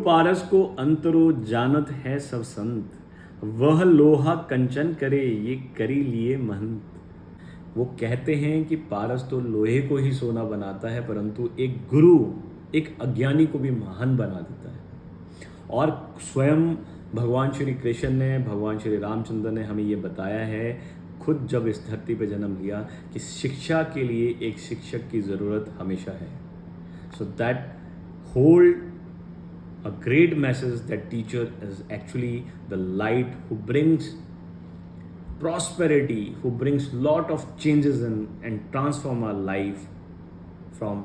पारस को अंतरो जानत है सब संत, वह लोहा कंचन करे ये करी लिए महंत। वो कहते हैं कि पारस तो लोहे को ही सोना बनाता है, परंतु एक गुरु एक अज्ञानी को भी महान बना देता है। और स्वयं भगवान श्री कृष्ण ने, भगवान श्री रामचंद्र ने हमें ये बताया है, खुद जब इस धरती पर जन्म लिया, कि शिक्षा के लिए एक शिक्षक की ज़रूरत हमेशा है। So that hold a great message that teacher is actually the light who brings prosperity, who brings lot of changes and transform our life from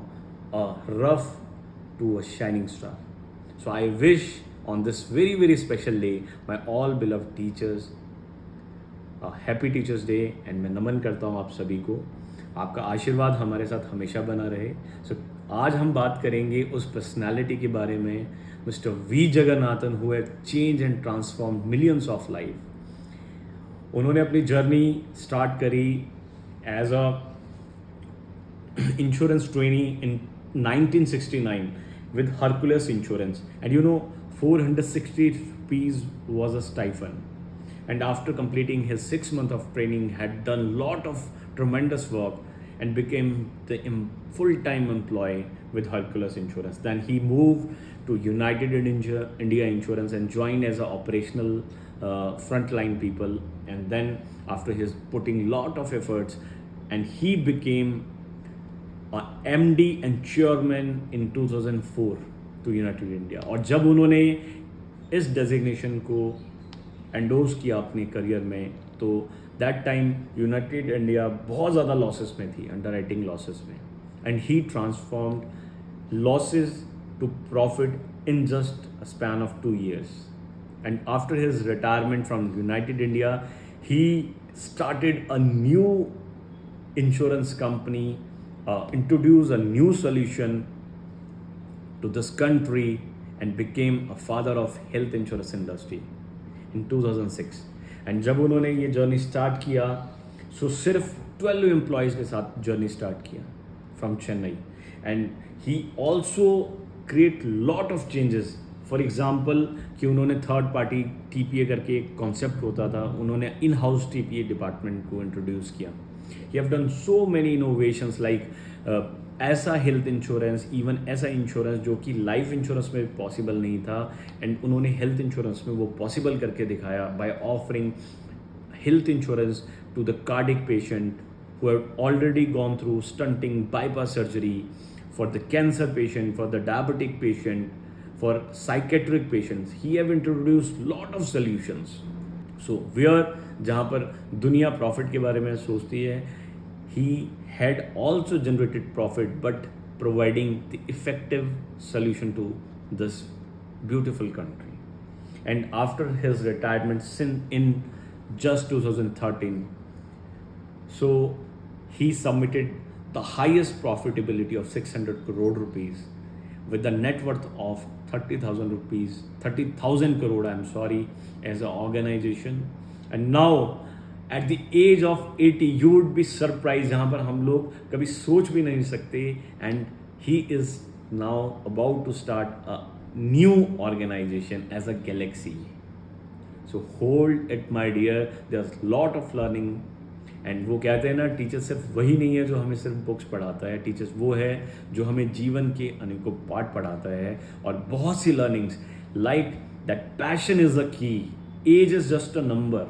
a rough to a shining star. So I wish on this very very special day my all beloved teachers a happy teachers day, and मैं नमन करता हूँ आप सभी को। आपका आशीर्वाद हमारे साथ हमेशा बना रहे। सो आज हम बात करेंगे उस पर्सनालिटी के बारे में, mister V Jagannathan, who have change and transform millions of life. उन्होंने अपनी जर्नी स्टार्ट करी as a insurance trainee in 1969 with Hercules Insurance, and 460 rupees was a stipend. And after completing his 6 months of training, had done lot of tremendous work and became the full-time employee with Hercules Insurance. Then he moved to United India Insurance and joined as a operational frontline people. And then after his putting lot of efforts, and he became MD and chairman in 2004 to United India. और जब उन्होंने इस designation को endorse किया अपने career में, तो that time United India बहुत ज़्यादा लॉसेस में थी, अंडर राइटिंग लॉसेस में, and he transformed losses to profit in just a span of 2 years. And after his retirement from United India, he started a new insurance company, introduced a new solution to this country, and became a father of health insurance industry in 2006. And जब उन्होंने ये journey start किया, सो सिर्फ 12 employees के साथ journey start किया from Chennai, and he also create lot of changes. For example कि उन्होंने थर्ड पार्टी TPA करके एक कॉन्सेप्ट होता था, उन्होंने इन हाउस TPA डिपार्टमेंट को इंट्रोड्यूस किया। He have done so many innovations like ऐसा हेल्थ इंश्योरेंस, इवन ऐसा इंश्योरेंस जो कि लाइफ इंश्योरेंस में पॉसिबल नहीं था, एंड उन्होंने हेल्थ इंश्योरेंस में वो पॉसिबल करके दिखाया by offering health insurance to the cardiac patient who have already gone through stenting, bypass surgery, for the cancer patient, for the diabetic patient, for psychiatric patients. He have introduced lot of solutions. So where जहाँ पर दुनिया profit के बारे में सोचती है, he had also generated profit, but providing the effective solution to this beautiful country. And after his retirement in just 2013, so he submitted the highest profitability of 600 crore rupees with a net worth of 30,000 crore, I'm sorry, as an organization. And now at the age of 80, you would be surprised, जहाँ पर हम लोग कभी सोच भी नहीं सकते, and he is now about to start a new organization as a Galaxy. So hold it my dear, there's lot of learning. and वो कहते हैं ना, टीचर सिर्फ वही नहीं है जो हमें सिर्फ बुक्स पढ़ाता है, टीचर्स वो है जो हमें जीवन के अनेकों पाठ पढ़ाता है, और बहुत सी learnings like that passion is the key, age is just a number.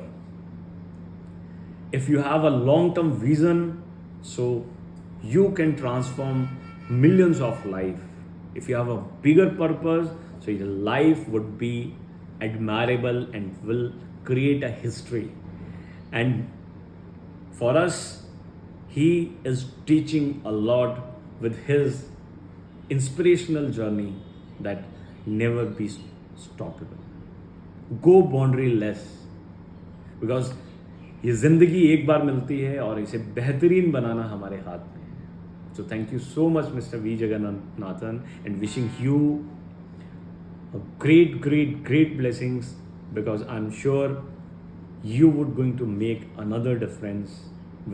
If you have a long-term vision, so you can transform millions of life. If you have a bigger purpose, so your life would be admirable and will create a history. And for us, he is teaching a lot with his inspirational journey that never be stoppable. Go boundaryless, because ये ज़िंदगी एक बार मिलती है और इसे बेहतरीन बनाना हमारे हाथ में है. So thank you so much mister V Jagannathan, and wishing you great, great, great blessings, because I'm sure you would going to make another difference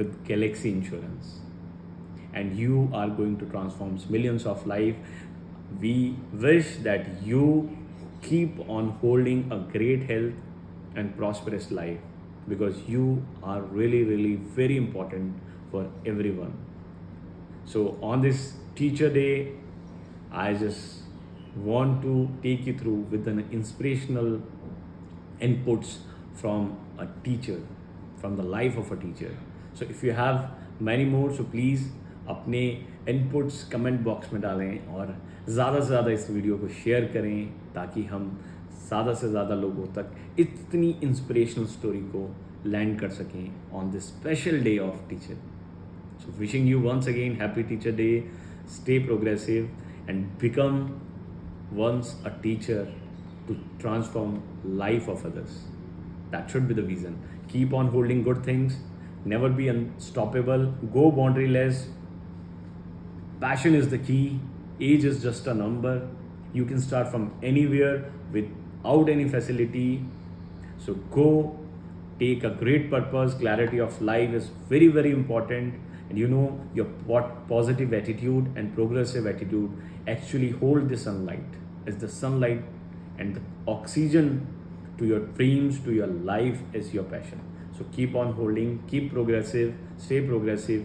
with Galaxy Insurance, and you are going to transform millions of life. We wish that you keep on holding a great health and prosperous life, because you are really, really very important for everyone. So, on this Teacher Day, I just want to take you through with an inspirational inputs from a teacher, from the life of a teacher. So if you have many more, so please अपने inputs comment box में डालें और ज़्यादा से ज़्यादा इस video को share करें, ताकि हम ज़्यादा से ज़्यादा लोगों तक इतनी इंस्पिरेशनल स्टोरी को लैंड कर सकें on this special day of teacher. So wishing you once again happy Teacher Day. Stay progressive and become once a teacher to transform life of others. That should be the vision. Keep on holding good things. Never be unstoppable. Go boundaryless. Passion is the key. Age is just a number. You can start from anywhere without any facility. So go take a great purpose. Clarity of life is very, very important. And you know, your positive attitude and progressive attitude actually hold the sunlight. As the sunlight and the oxygen to your dreams, to your life is your passion. So keep on holding, keep progressive, stay progressive,